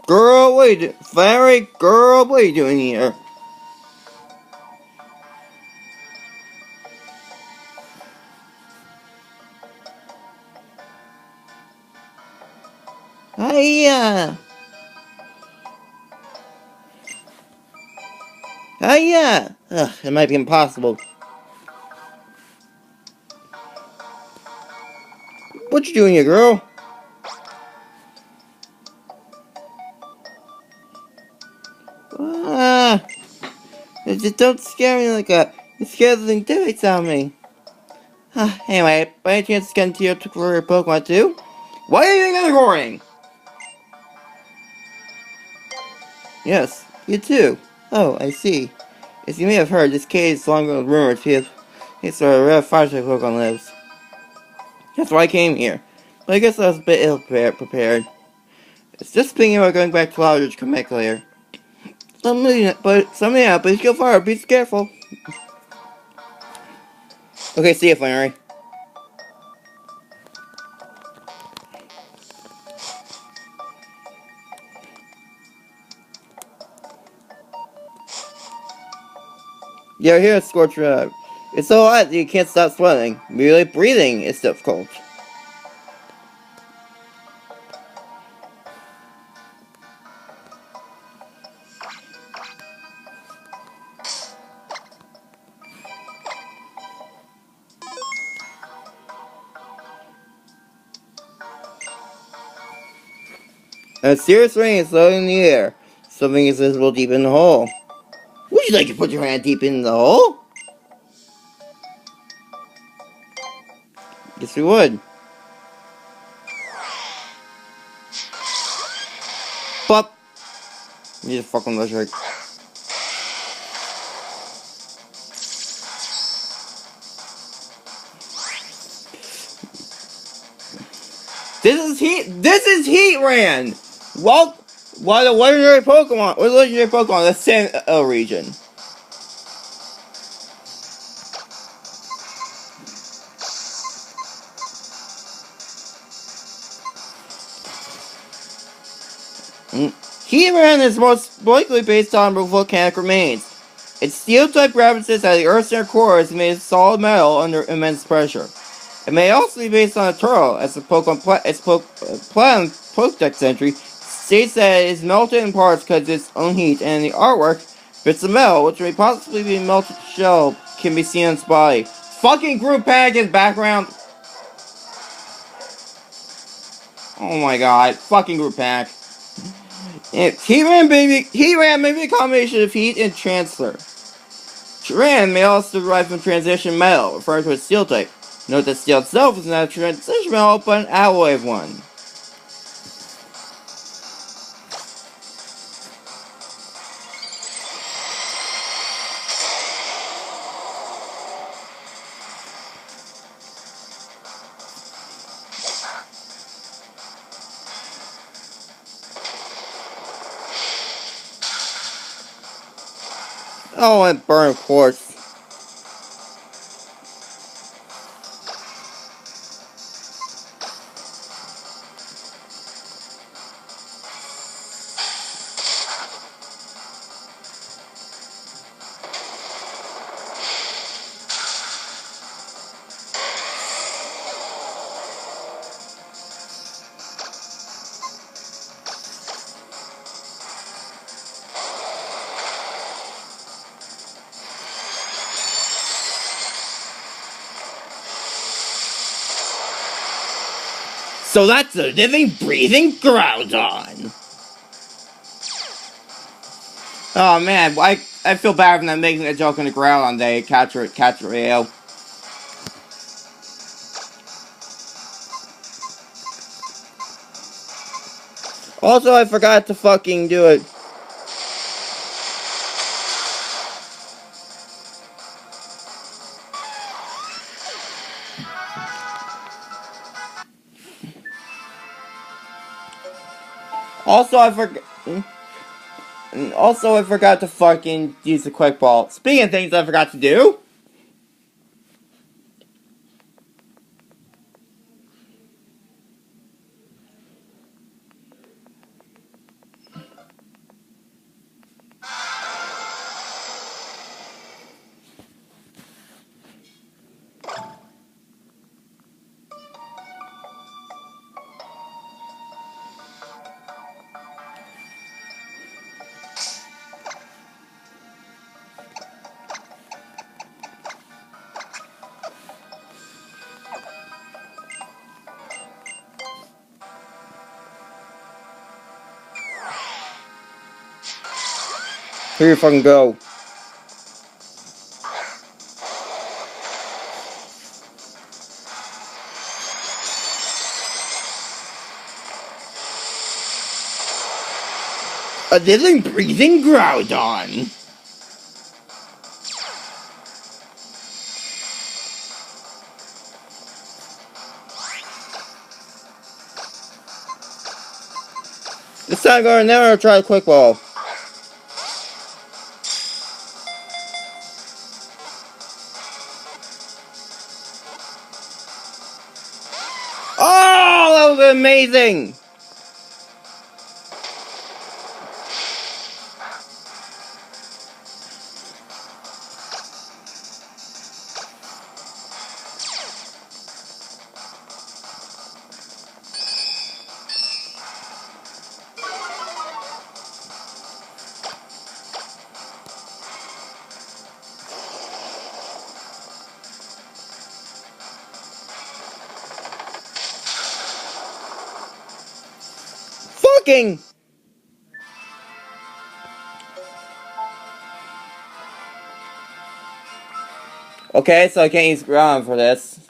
Girl, what are you doing? Flannery, girl, what are you doing here? Hiya! Hiya! Ugh, it might be impossible. What you doing here, girl? Ah, just don't scare me like that. You scared the daylights out of me. Anyway, by any chance, get into your Pokemon too? Why are you ignoring? Yes, you too. Oh, I see. As you may have heard, this cave is long ago rumored to be it's where a rare fire-type Pokemon lives. That's why I came here. But I guess I was a bit ill-prepared. It's just thinking about going back to Lodge to come back later. But please go far, be careful. Okay, see you, Flannery. Yeah, here, Scorch. It's so hot that you can't stop sweating. Merely breathing is difficult. A serious rain is floating in the air. Something is visible deep in the hole. Would you like to put your hand deep in the hole? Yes, we would. But you just fucking logic. This is Heatran. Well, why the legendary Pokemon? What legendary Pokemon? The San region. Heatran is most likely based on volcanic remains. Its steel-type gravitas at the Earth's inner core is made of solid metal under immense pressure. It may also be based on a turtle, as the Pokemon Pokedex entry states that it is melted in parts because of its own heat, and in the artwork, bits of metal, which may possibly be melted shell, can be seen on its body. Fucking group panic in background. Oh my god, fucking group panic. Heatran may be a combination of heat and transfer. Tran may also derive from transition metal, referring to its steel type. Note that steel itself is not a transition metal, but an alloy of one. Oh, and burn, of course. So that's a living, breathing Groudon! Oh man, I feel bad for them making a joke in the Groudon day. Catch it, AO. Also, I forgot to fucking do it. Also, I forgot to fucking use the quick ball. Speaking of things I forgot to do. Here you fucking go. A living, breathing Groudon. This time I'm gonna never try a quick ball. Oh, that was amazing! Fucking! Okay, so I can't use ground for this.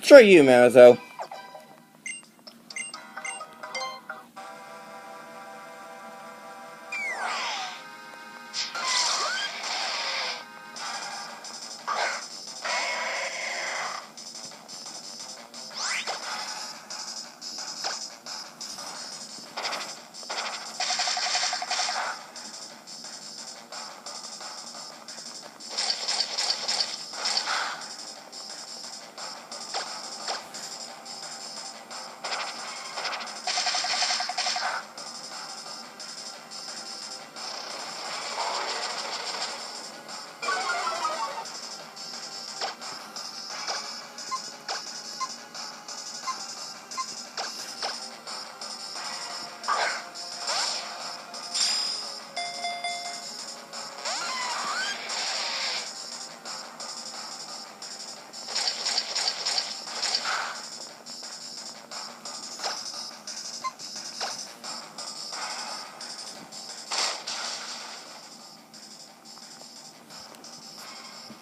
Try you, Mamazo.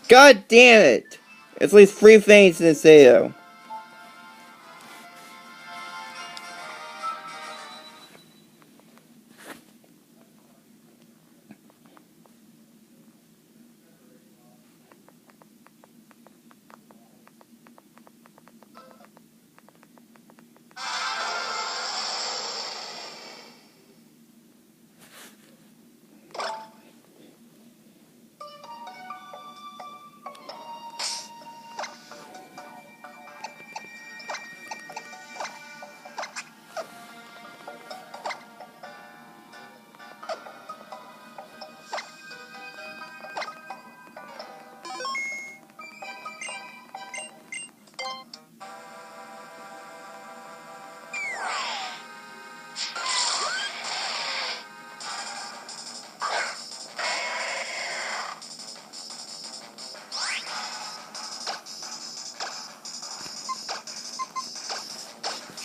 God damn it! It's at least 3 things to say though.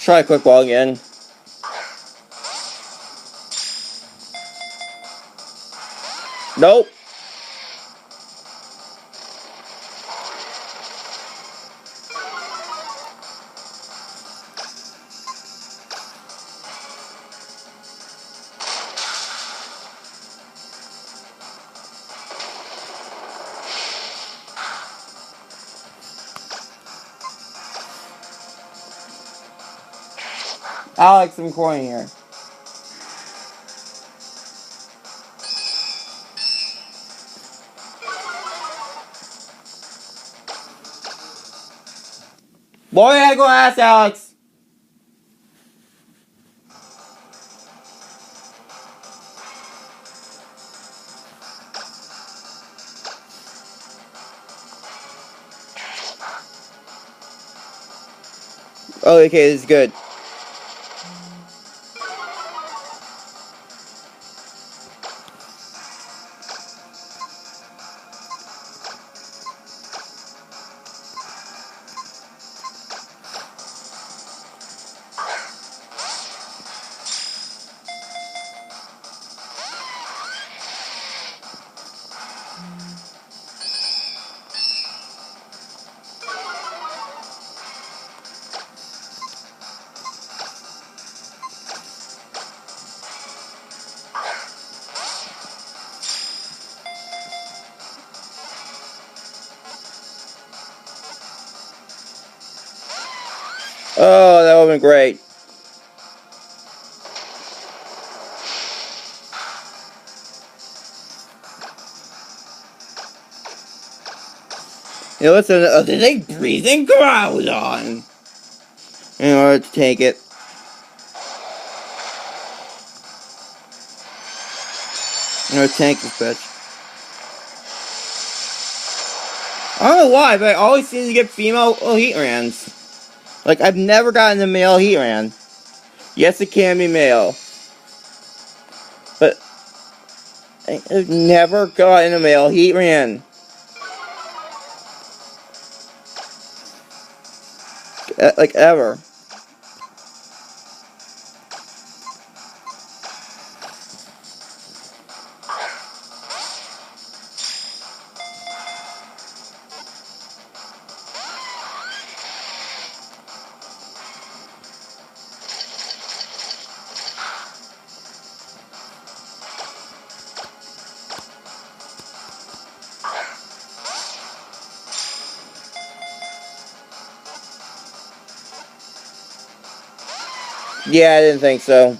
Try a quick ball again. Nope. I like some coin here. Boy, I go ask Alex. Oh, okay, this is good. Oh, that would have been great. You know, what's another thing? Breathing ground on. In order to take it. In order to tank this bitch. I don't know why, but I always seem to get female Heatrans. Like, I've never gotten a male Heatran. Yes, it can be male. But I've never gotten a male Heatran. Like, ever. Yeah, I didn't think so.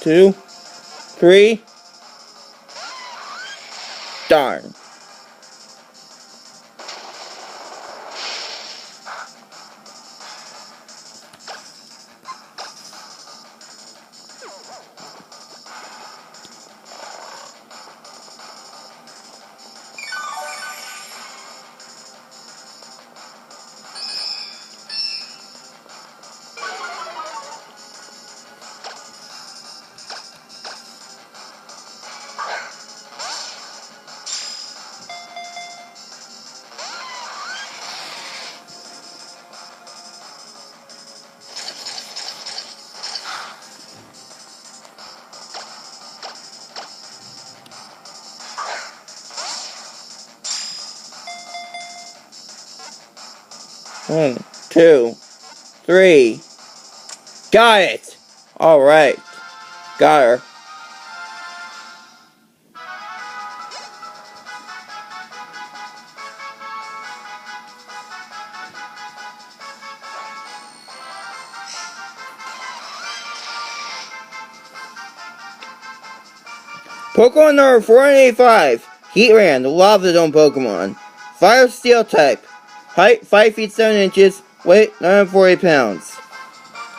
Two, three. Darn. One, two, three. Got it! Alright. Got her. Pokemon number 485. Heatran, the Lava Dome Pokemon. Fire Steel type. Height 5 feet 7 inches. Weight 940 pounds.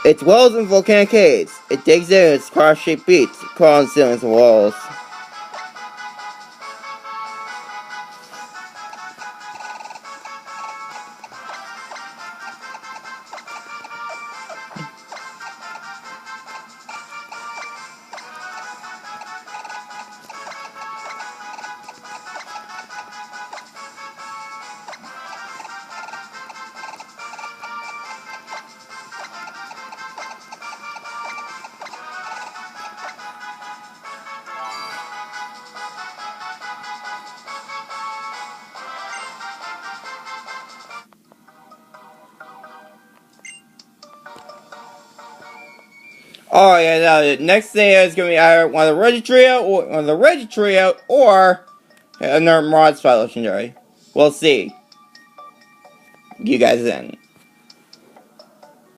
It dwells in volcanic caves. It digs in its cross-shaped beaks, crawling ceilings and walls. Oh yeah, now the next thing is gonna be either one of the Registrio or Another mod spot legendary. We'll see. You guys in.